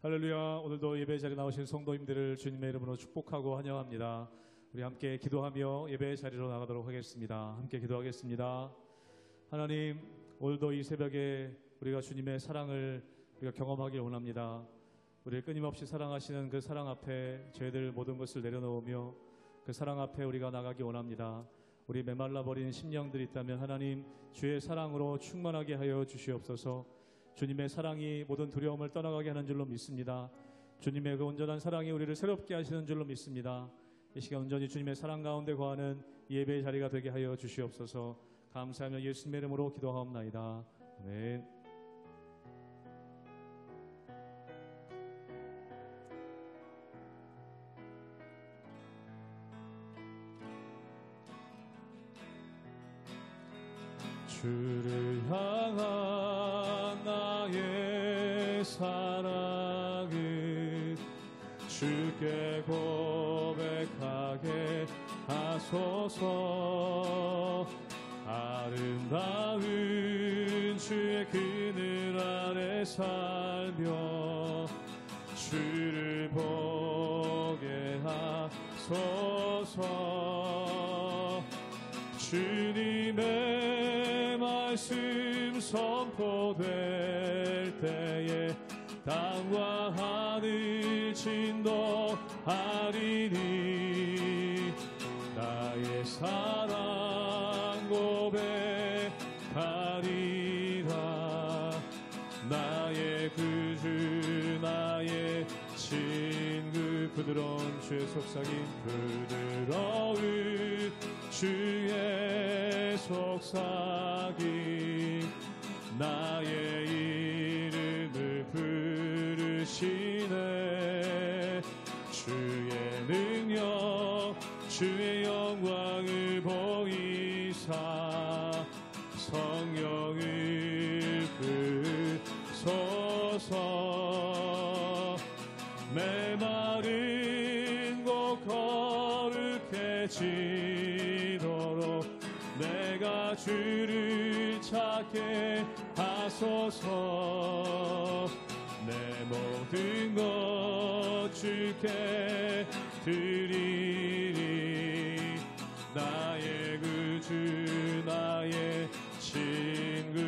할렐루야. 오늘도 예배 자리에 나오신 성도님들을 주님의 이름으로 축복하고 환영합니다. 우리 함께 기도하며 예배 자리로 나가도록 하겠습니다. 함께 기도하겠습니다. 하나님, 오늘도 이 새벽에 우리가 주님의 사랑을 우리가 경험하길 원합니다. 우리를 끊임없이 사랑하시는 그 사랑 앞에 저희들 모든 것을 내려놓으며 그 사랑 앞에 우리가 나가기 원합니다. 우리 메말라버린 심령들이 있다면 하나님, 주의 사랑으로 충만하게 하여 주시옵소서. 주님의 사랑이 모든 두려움을 떠나가게 하는 줄로 믿습니다. 주님의 그 온전한 사랑이 우리를 새롭게 하시는 줄로 믿습니다. 이 시간 온전히 주님의 사랑 가운데 거하는 예배의 자리가 되게 하여 주시옵소서. 감사하며 예수님의 이름으로 기도하옵나이다. 아멘. 주를 향한 나의 사랑은 주께 고백하게 하소서. 아름다운 주의 그늘 아래 살며 주를 보게 하소서. 주님의 말씀 선포될 때에 땅과 하늘 진동하리니 나의 사랑 고백하리라. 나의 구주 나의 친구 부드러운 주의 속삭임 부드러운 주의 속삭임 나의 이름을 부르시네. 주의 능력 주의 영광을 보이사 성령을 부소서. 메마른 곳 거룩해지도록 내가 주를 찾게 하소서. 내 모든 것 주께 드리리. 나의 구주 나의 친구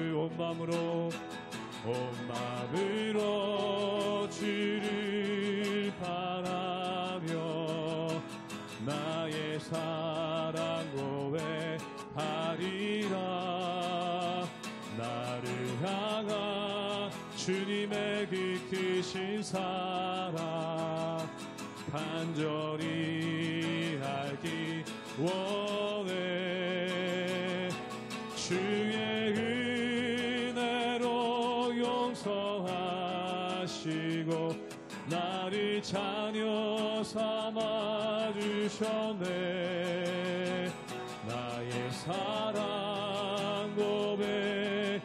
온 마음으로 주를 바라며 나의 사랑 고백하리라. 나를 향한 주님의 그 크신 사랑 간절히 알기 원해. 주의 은혜로 용서하시고 나를 자녀 삼아 주셨네. 나의 사랑 고백하리라.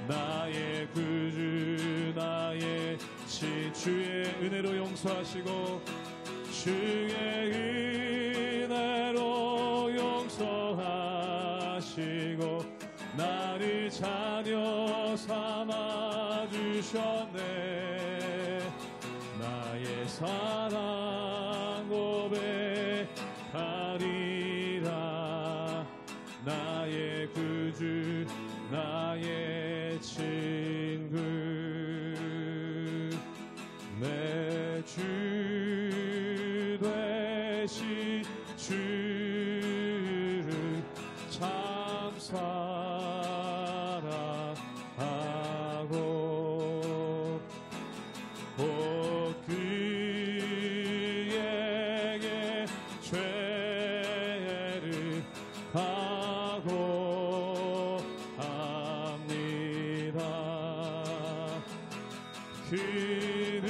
나의 구주 나의 주의 은혜로 용서하시고 주의 은혜로 용서하시고 나를 자녀 삼아 주셨네. 나의 사랑 고백하리라. 나의 구주 나의 친구 내 주 되신 주를 참 사랑하고 곧 그에게 죄를 각오합니다. 그는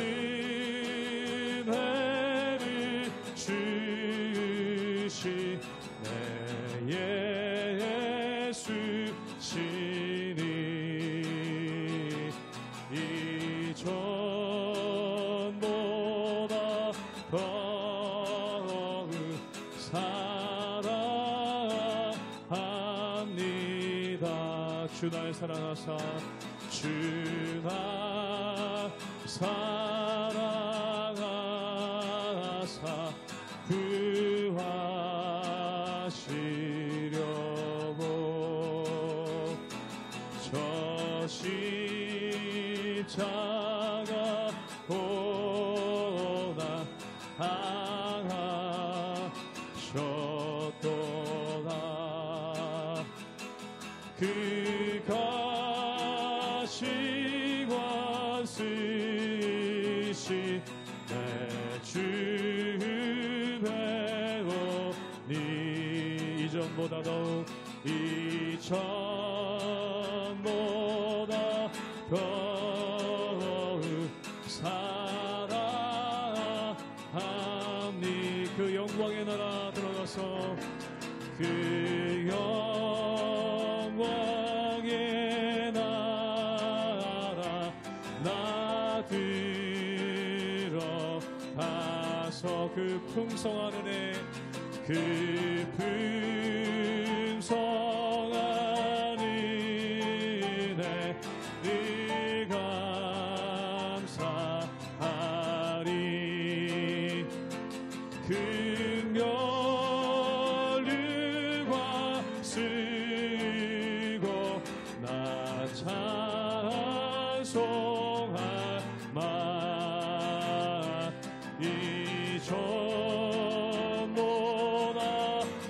은혜를 주시 내 예수 시니 이전보다 더욱 사랑합니다. 주 날 사랑하사 주나 사랑하사 구하시려고 저 십자가 보다 당하셨도다 그 가시관 쓰시 내 주 배우니 이전보다 더욱 이전보다 더욱 사랑하니 그 영광의 나라 들어가서 그 영광의 나라 나 들어가서 그 풍성한 은혜 그 풍성한 은혜를 감사하리 긍휼과 쓰고 나 찬송할 만 이전보다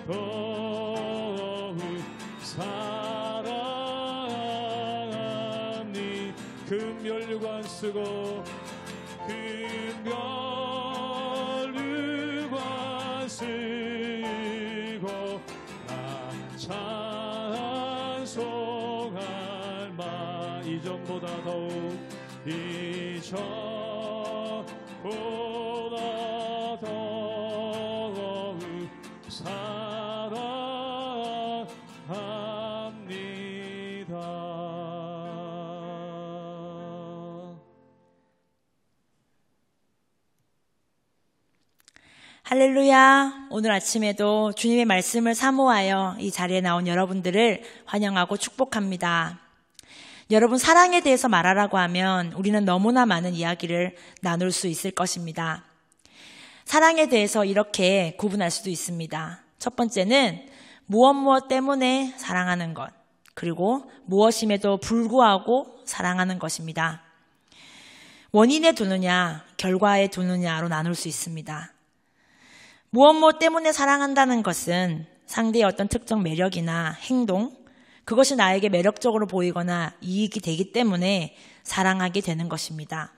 더욱 사랑하니 긍휼관 쓰고 긍휼관 쓰고 나 찬송할 만 이전보다 더욱 이전보다 더욱 사랑합니다. 할렐루야. 오늘 아침에도 주님의 말씀을 사모하여 이 자리에 나온 여러분들을 환영하고 축복합니다. 여러분, 사랑에 대해서 말하라고 하면 우리는 너무나 많은 이야기를 나눌 수 있을 것입니다. 사랑에 대해서 이렇게 구분할 수도 있습니다. 첫 번째는 무엇 때문에 사랑하는 것, 그리고 무엇임에도 불구하고 사랑하는 것입니다. 원인에 두느냐, 결과에 두느냐로 나눌 수 있습니다. 무엇 때문에 사랑한다는 것은 상대의 어떤 특정 매력이나 행동, 그것이 나에게 매력적으로 보이거나 이익이 되기 때문에 사랑하게 되는 것입니다.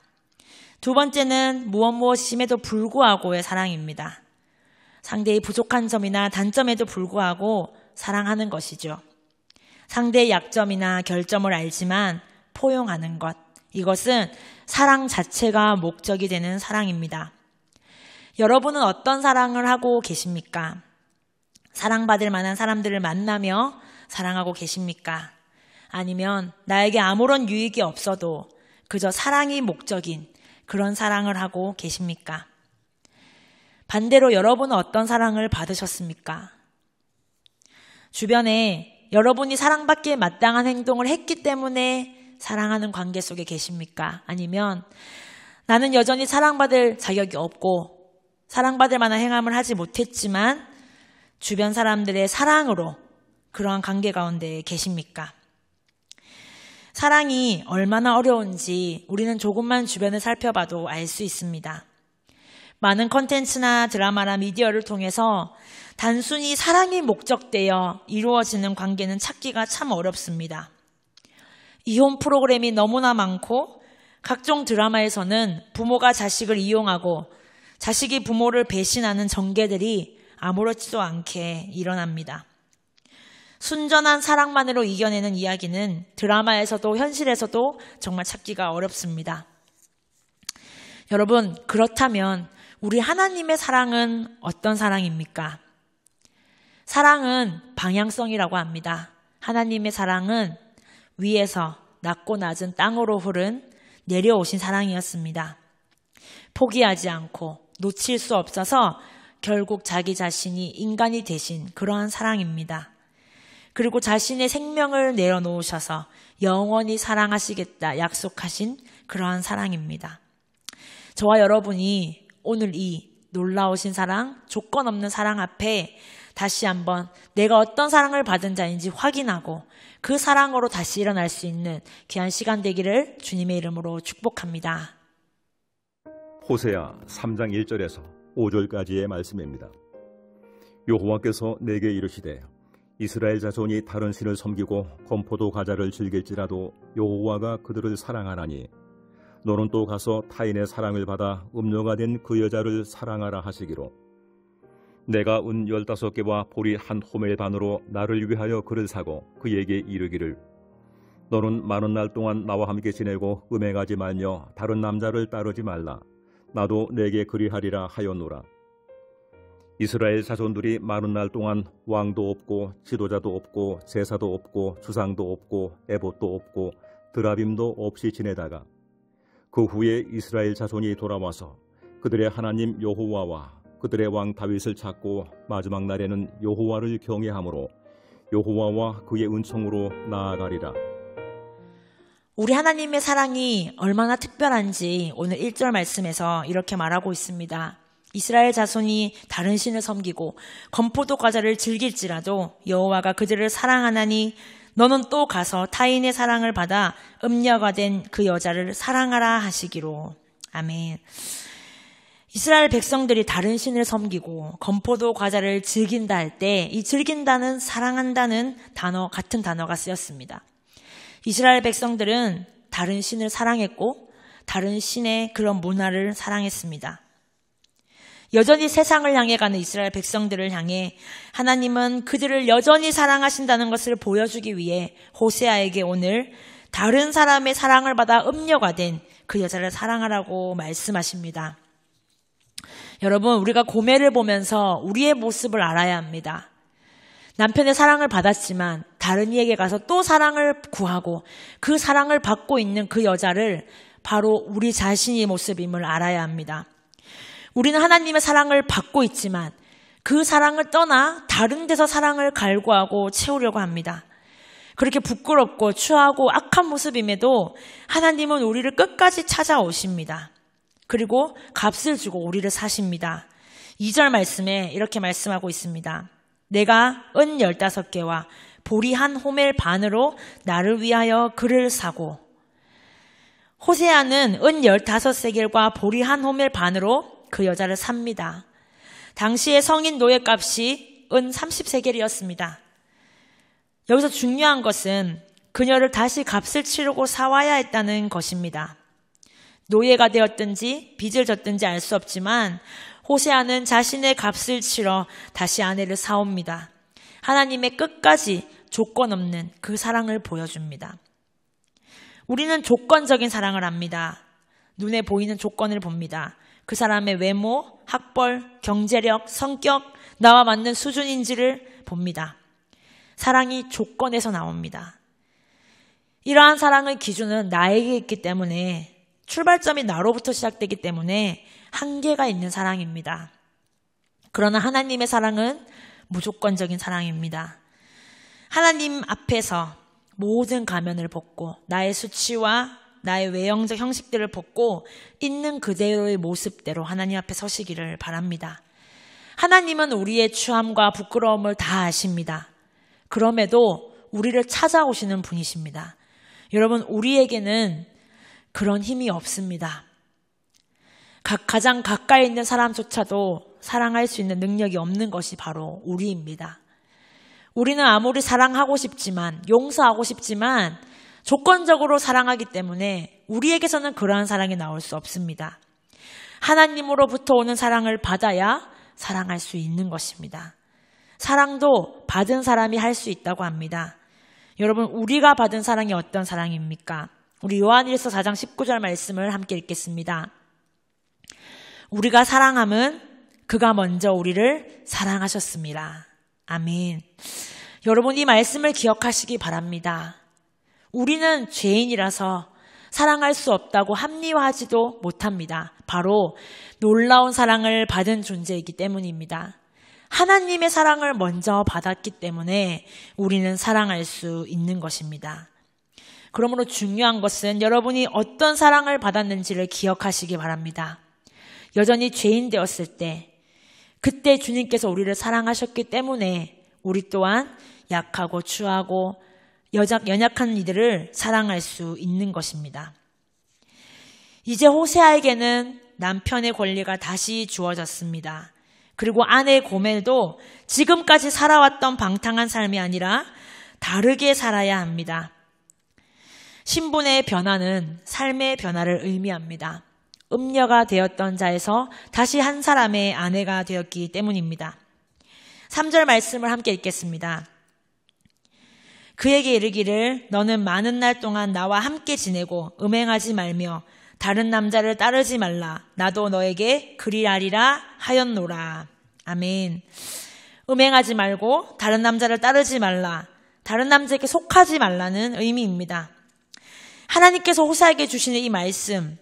두 번째는 무엇임에도 불구하고의 사랑입니다. 상대의 부족한 점이나 단점에도 불구하고 사랑하는 것이죠. 상대의 약점이나 결점을 알지만 포용하는 것, 이것은 사랑 자체가 목적이 되는 사랑입니다. 여러분은 어떤 사랑을 하고 계십니까? 사랑받을 만한 사람들을 만나며 사랑하고 계십니까? 아니면 나에게 아무런 유익이 없어도 그저 사랑이 목적인 그런 사랑을 하고 계십니까? 반대로 여러분은 어떤 사랑을 받으셨습니까? 주변에 여러분이 사랑받기에 마땅한 행동을 했기 때문에 사랑하는 관계 속에 계십니까? 아니면 나는 여전히 사랑받을 자격이 없고 사랑받을 만한 행함을 하지 못했지만 주변 사람들의 사랑으로 그러한 관계 가운데 계십니까? 사랑이 얼마나 어려운지 우리는 조금만 주변을 살펴봐도 알 수 있습니다. 많은 콘텐츠나 드라마나 미디어를 통해서 단순히 사랑이 목적되어 이루어지는 관계는 찾기가 참 어렵습니다. 이혼 프로그램이 너무나 많고 각종 드라마에서는 부모가 자식을 이용하고 자식이 부모를 배신하는 전개들이 아무렇지도 않게 일어납니다. 순전한 사랑만으로 이겨내는 이야기는 드라마에서도 현실에서도 정말 찾기가 어렵습니다. 여러분, 그렇다면 우리 하나님의 사랑은 어떤 사랑입니까? 사랑은 방향성이라고 합니다. 하나님의 사랑은 위에서 낮고 낮은 땅으로 흐른 내려오신 사랑이었습니다. 포기하지 않고 놓칠 수 없어서 결국 자기 자신이 인간이 되신 그러한 사랑입니다. 그리고 자신의 생명을 내어놓으셔서 영원히 사랑하시겠다 약속하신 그러한 사랑입니다. 저와 여러분이 오늘 이 놀라우신 사랑, 조건 없는 사랑 앞에 다시 한번 내가 어떤 사랑을 받은 자인지 확인하고 그 사랑으로 다시 일어날 수 있는 귀한 시간 되기를 주님의 이름으로 축복합니다. 호세아 3장 1절에서 5절까지의 말씀입니다. 여호와께서 내게 이르시되 이스라엘 자손이 다른 신을 섬기고 건포도 과자를 즐길지라도 여호와가 그들을 사랑하나니 너는 또 가서 타인의 사랑을 받아 음녀가 된 그 여자를 사랑하라 하시기로 내가 은 15개와 보리 한 호멜 반으로 나를 위하여 그를 사고 그에게 이르기를 너는 많은 날 동안 나와 함께 지내고 음행하지 말며 다른 남자를 따르지 말라 나도 내게 그리하리라 하였노라. 이스라엘 자손들이 많은 날 동안 왕도 없고 지도자도 없고 제사도 없고 주상도 없고 에봇도 없고 드라빔도 없이 지내다가 그 후에 이스라엘 자손이 돌아와서 그들의 하나님 여호와와 그들의 왕 다윗을 찾고 마지막 날에는 여호와를 경외함으로 여호와와 그의 은총으로 나아가리라. 우리 하나님의 사랑이 얼마나 특별한지 오늘 1절 말씀에서 이렇게 말하고 있습니다. 이스라엘 자손이 다른 신을 섬기고 건포도 과자를 즐길지라도 여호와가 그들을 사랑하나니 너는 또 가서 타인의 사랑을 받아 음녀가 된 그 여자를 사랑하라 하시기로. 아멘. 이스라엘 백성들이 다른 신을 섬기고 건포도 과자를 즐긴다 할 때 이 즐긴다는 사랑한다는 단어 같은 단어가 쓰였습니다. 이스라엘 백성들은 다른 신을 사랑했고 다른 신의 그런 문화를 사랑했습니다. 여전히 세상을 향해 가는 이스라엘 백성들을 향해 하나님은 그들을 여전히 사랑하신다는 것을 보여주기 위해 호세아에게 오늘 다른 사람의 사랑을 받아 음녀가 된 그 여자를 사랑하라고 말씀하십니다. 여러분, 우리가 고매를 보면서 우리의 모습을 알아야 합니다. 남편의 사랑을 받았지만 다른 이에게 가서 또 사랑을 구하고 그 사랑을 받고 있는 그 여자를 바로 우리 자신의 모습임을 알아야 합니다. 우리는 하나님의 사랑을 받고 있지만 그 사랑을 떠나 다른 데서 사랑을 갈구하고 채우려고 합니다. 그렇게 부끄럽고 추하고 악한 모습임에도 하나님은 우리를 끝까지 찾아오십니다. 그리고 값을 주고 우리를 사십니다. 2절 말씀에 이렇게 말씀하고 있습니다. 내가 은 15개와 보리 한 호멜 반으로 나를 위하여 그를 사고. 호세아는 은 15세겔과 보리 한 호멜 반으로 그 여자를 삽니다. 당시의 성인 노예값이 은 30세겔이었습니다. 여기서 중요한 것은 그녀를 다시 값을 치르고 사와야 했다는 것입니다. 노예가 되었든지 빚을 졌든지 알 수 없지만 호세아는 자신의 값을 치러 다시 아내를 사옵니다. 하나님의 끝까지 조건 없는 그 사랑을 보여줍니다. 우리는 조건적인 사랑을 합니다. 눈에 보이는 조건을 봅니다. 그 사람의 외모, 학벌, 경제력, 성격, 나와 맞는 수준인지를 봅니다. 사랑이 조건에서 나옵니다. 이러한 사랑의 기준은 나에게 있기 때문에 출발점이 나로부터 시작되기 때문에 한계가 있는 사랑입니다. 그러나 하나님의 사랑은 무조건적인 사랑입니다. 하나님 앞에서 모든 가면을 벗고 나의 수치와 나의 외형적 형식들을 벗고 있는 그대로의 모습대로 하나님 앞에 서시기를 바랍니다. 하나님은 우리의 추함과 부끄러움을 다 아십니다. 그럼에도 우리를 찾아오시는 분이십니다. 여러분, 우리에게는 그런 힘이 없습니다. 가장 가까이 있는 사람조차도 사랑할 수 있는 능력이 없는 것이 바로 우리입니다. 우리는 아무리 사랑하고 싶지만, 용서하고 싶지만 조건적으로 사랑하기 때문에 우리에게서는 그러한 사랑이 나올 수 없습니다. 하나님으로부터 오는 사랑을 받아야 사랑할 수 있는 것입니다. 사랑도 받은 사람이 할 수 있다고 합니다. 여러분, 우리가 받은 사랑이 어떤 사랑입니까? 우리 요한일서 4장 19절 말씀을 함께 읽겠습니다. 우리가 사랑함은 그가 먼저 우리를 사랑하셨습니다. 아멘. 여러분, 이 말씀을 기억하시기 바랍니다. 우리는 죄인이라서 사랑할 수 없다고 합리화하지도 못합니다. 바로 놀라운 사랑을 받은 존재이기 때문입니다. 하나님의 사랑을 먼저 받았기 때문에 우리는 사랑할 수 있는 것입니다. 그러므로 중요한 것은 여러분이 어떤 사랑을 받았는지를 기억하시기 바랍니다. 여전히 죄인 되었을 때, 그때 주님께서 우리를 사랑하셨기 때문에 우리 또한 약하고 추하고 연약한 이들을 사랑할 수 있는 것입니다. 이제 호세아에게는 남편의 권리가 다시 주어졌습니다. 그리고 아내 고멜도 지금까지 살아왔던 방탕한 삶이 아니라 다르게 살아야 합니다. 신분의 변화는 삶의 변화를 의미합니다. 음녀가 되었던 자에서 다시 한 사람의 아내가 되었기 때문입니다. 3절 말씀을 함께 읽겠습니다. 그에게 이르기를 너는 많은 날 동안 나와 함께 지내고 음행하지 말며 다른 남자를 따르지 말라. 나도 너에게 그리하리라 하였노라. 아멘. 음행하지 말고 다른 남자를 따르지 말라. 다른 남자에게 속하지 말라는 의미입니다. 하나님께서 호세아에게 주시는 이 말씀,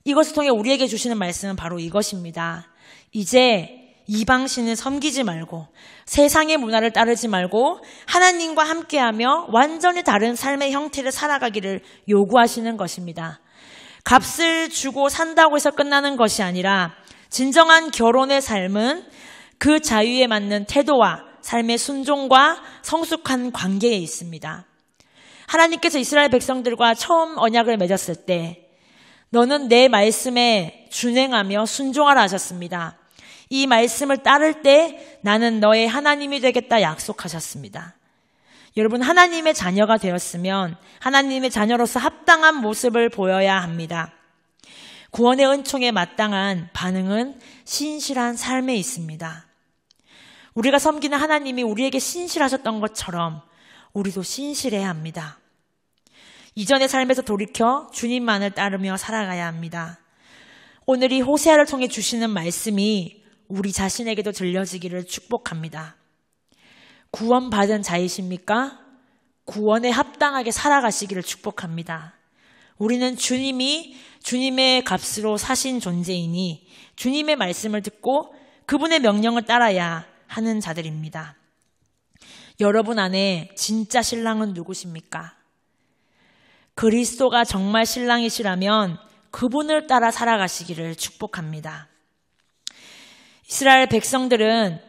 이것을 통해 우리에게 주시는 말씀은 바로 이것입니다. 이제 이방신을 섬기지 말고 세상의 문화를 따르지 말고 하나님과 함께하며 완전히 다른 삶의 형태를 살아가기를 요구하시는 것입니다. 값을 주고 산다고 해서 끝나는 것이 아니라 진정한 결혼의 삶은 그 자유에 맞는 태도와 삶의 순종과 성숙한 관계에 있습니다. 하나님께서 이스라엘 백성들과 처음 언약을 맺었을 때 너는 내 말씀에 준행하며 순종하라 하셨습니다. 이 말씀을 따를 때 나는 너의 하나님이 되겠다 약속하셨습니다. 여러분, 하나님의 자녀가 되었으면 하나님의 자녀로서 합당한 모습을 보여야 합니다. 구원의 은총에 마땅한 반응은 신실한 삶에 있습니다. 우리가 섬기는 하나님이 우리에게 신실하셨던 것처럼 우리도 신실해야 합니다. 이전의 삶에서 돌이켜 주님만을 따르며 살아가야 합니다. 오늘 이 호세아를 통해 주시는 말씀이 우리 자신에게도 들려지기를 축복합니다. 구원받은 자이십니까? 구원에 합당하게 살아가시기를 축복합니다. 우리는 주님의 값으로 사신 존재이니 주님의 말씀을 듣고 그분의 명령을 따라야 하는 자들입니다. 여러분 안에 진짜 신랑은 누구십니까? 그리스도가 정말 신랑이시라면 그분을 따라 살아가시기를 축복합니다. 이스라엘 백성들은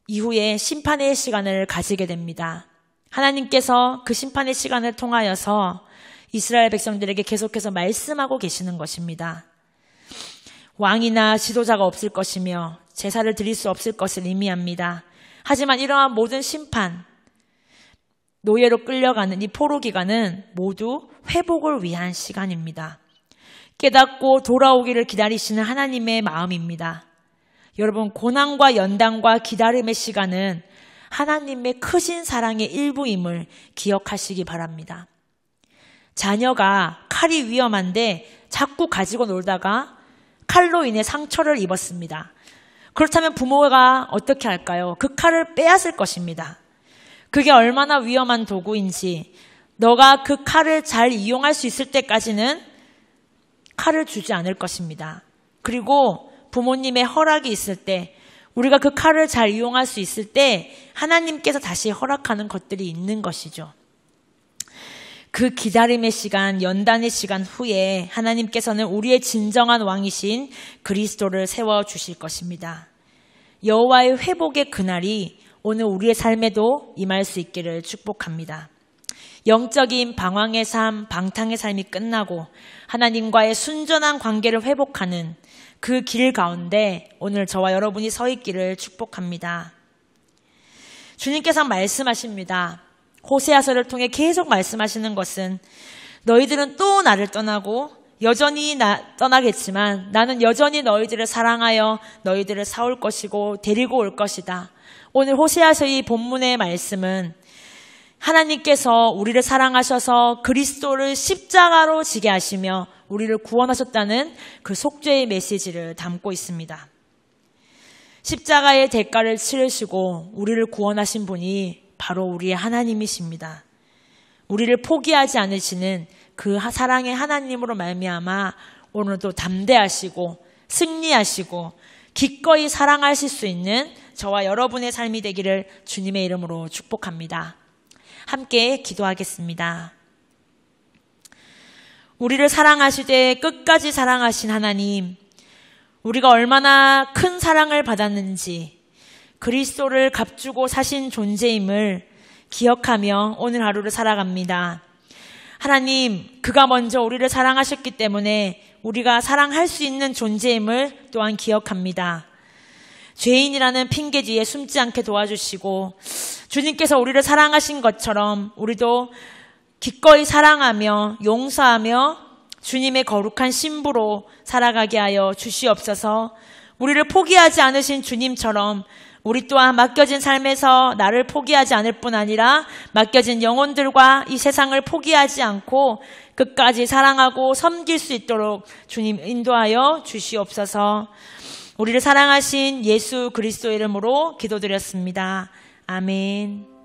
이후에 심판의 시간을 가지게 됩니다. 하나님께서 그 심판의 시간을 통하여서 이스라엘 백성들에게 계속해서 말씀하고 계시는 것입니다. 왕이나 지도자가 없을 것이며 제사를 드릴 수 없을 것을 의미합니다. 하지만 이러한 모든 심판, 노예로 끌려가는 이 포로 기간은 모두 회복을 위한 시간입니다. 깨닫고 돌아오기를 기다리시는 하나님의 마음입니다. 여러분, 고난과 연단과 기다림의 시간은 하나님의 크신 사랑의 일부임을 기억하시기 바랍니다. 자녀가 칼이 위험한데 자꾸 가지고 놀다가 칼로 인해 상처를 입었습니다. 그렇다면 부모가 어떻게 할까요? 그 칼을 빼앗을 것입니다. 그게 얼마나 위험한 도구인지, 너가 그 칼을 잘 이용할 수 있을 때까지는 칼을 주지 않을 것입니다. 그리고 부모님의 허락이 있을 때, 우리가 그 칼을 잘 이용할 수 있을 때 하나님께서 다시 허락하는 것들이 있는 것이죠. 그 기다림의 시간, 연단의 시간 후에 하나님께서는 우리의 진정한 왕이신 그리스도를 세워주실 것입니다. 여호와의 회복의 그날이 오늘 우리의 삶에도 임할 수 있기를 축복합니다. 영적인 방황의 삶, 방탕의 삶이 끝나고 하나님과의 순전한 관계를 회복하는 그 길 가운데 오늘 저와 여러분이 서 있기를 축복합니다. 주님께서 말씀하십니다. 호세아서를 통해 계속 말씀하시는 것은 너희들은 또 나를 떠나고 여전히 떠나겠지만 나는 여전히 너희들을 사랑하여 너희들을 사올 것이고 데리고 올 것이다. 오늘 호세아서 이 본문의 말씀은 하나님께서 우리를 사랑하셔서 그리스도를 십자가로 지게 하시며 우리를 구원하셨다는 그 속죄의 메시지를 담고 있습니다. 십자가의 대가를 치르시고 우리를 구원하신 분이 바로 우리의 하나님이십니다. 우리를 포기하지 않으시는 그 사랑의 하나님으로 말미암아 오늘도 담대하시고 승리하시고 기꺼이 사랑하실 수 있는 저와 여러분의 삶이 되기를 주님의 이름으로 축복합니다. 함께 기도하겠습니다. 우리를 사랑하시되 끝까지 사랑하신 하나님, 우리가 얼마나 큰 사랑을 받았는지 그리스도를 값주고 사신 존재임을 기억하며 오늘 하루를 살아갑니다. 하나님, 그가 먼저 우리를 사랑하셨기 때문에 우리가 사랑할 수 있는 존재임을 또한 기억합니다. 죄인이라는 핑계 뒤에 숨지 않게 도와주시고 주님께서 우리를 사랑하신 것처럼 우리도 기꺼이 사랑하며 용서하며 주님의 거룩한 신부로 살아가게 하여 주시옵소서. 우리를 포기하지 않으신 주님처럼 우리 또한 맡겨진 삶에서 나를 포기하지 않을 뿐 아니라 맡겨진 영혼들과 이 세상을 포기하지 않고 끝까지 사랑하고 섬길 수 있도록 주님 인도하여 주시옵소서. 우리를 사랑하신 예수 그리스도 이름으로 기도드렸습니다. 아멘.